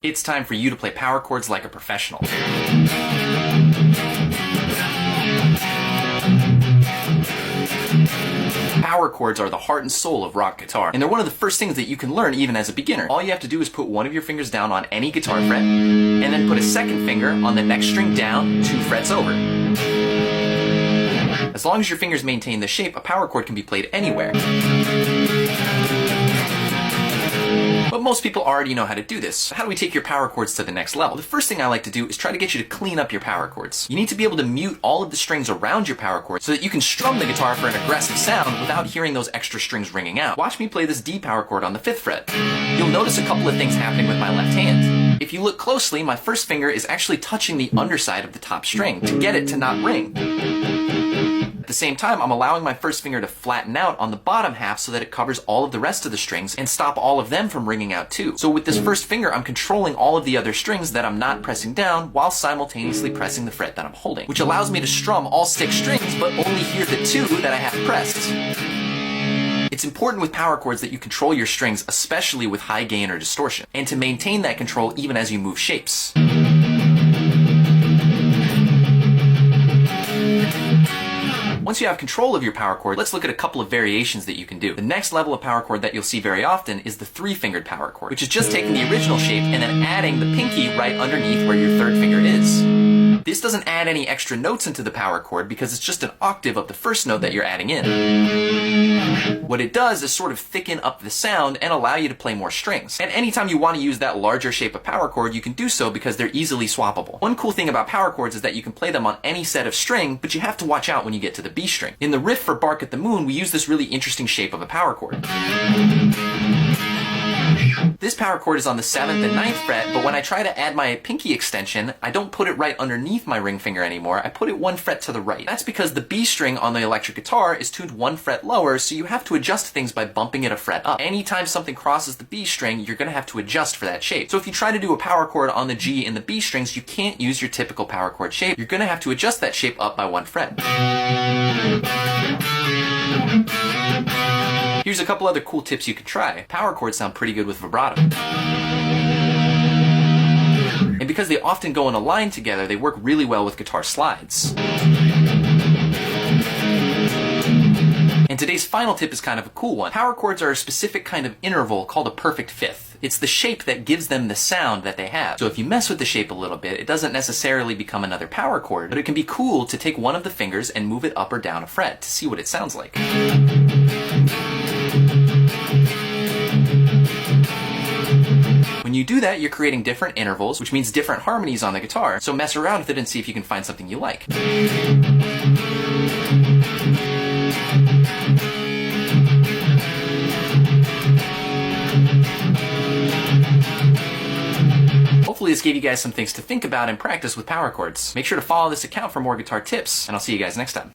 It's time for you to play power chords like a professional. Power chords are the heart and soul of rock guitar, and they're one of the first things that you can learn even as a beginner. All you have to do is put one of your fingers down on any guitar fret, and then put a second finger on the next string down 2 frets over. As long as your fingers maintain the shape, a power chord can be played anywhere. But most people already know how to do this. So how do we take your power chords to the next level? The first thing I like to do is try to get you to clean up your power chords. You need to be able to mute all of the strings around your power chord so that you can strum the guitar for an aggressive sound without hearing those extra strings ringing out. Watch me play this D power chord on the 5th fret. You'll notice a couple of things happening with my left hand. If you look closely, my first finger is actually touching the underside of the top string to get it to not ring. At the same time, I'm allowing my first finger to flatten out on the bottom half so that it covers all of the rest of the strings and stop all of them from ringing out too. So with this first finger, I'm controlling all of the other strings that I'm not pressing down while simultaneously pressing the fret that I'm holding, which allows me to strum all 6 strings but only hear the 2 that I have pressed. It's important with power chords that you control your strings, especially with high gain or distortion, and to maintain that control even as you move shapes. Once you have control of your power chord, let's look at a couple of variations that you can do. The next level of power chord that you'll see very often is the 3-fingered power chord, which is just taking the original shape and then adding the pinky right underneath where your 3rd finger is. This doesn't add any extra notes into the power chord because it's just an octave of the first note that you're adding in. What it does is sort of thicken up the sound and allow you to play more strings. And anytime you want to use that larger shape of power chord, you can do so because they're easily swappable. One cool thing about power chords is that you can play them on any set of string, but you have to watch out when you get to the B string. In the riff for Bark at the Moon, we use this really interesting shape of a power chord. This power chord is on the 7th and 9th fret, but when I try to add my pinky extension, I don't put it right underneath my ring finger anymore, I put it 1 fret to the right. That's because the B string on the electric guitar is tuned 1 fret lower, so you have to adjust things by bumping it a fret up. Anytime something crosses the B string, you're going to have to adjust for that shape. So if you try to do a power chord on the G and the B strings, you can't use your typical power chord shape. You're going to have to adjust that shape up by 1 fret. Here's a couple other cool tips you can try. Power chords sound pretty good with vibrato. And because they often go in a line together, they work really well with guitar slides. And today's final tip is kind of a cool one. Power chords are a specific kind of interval called a perfect fifth. It's the shape that gives them the sound that they have. So if you mess with the shape a little bit, it doesn't necessarily become another power chord, but it can be cool to take one of the fingers and move it up or down a fret to see what it sounds like. When you do that, you're creating different intervals, which means different harmonies on the guitar, so mess around with it and see if you can find something you like. Hopefully this gave you guys some things to think about and practice with power chords. Make sure to follow this account for more guitar tips, and I'll see you guys next time.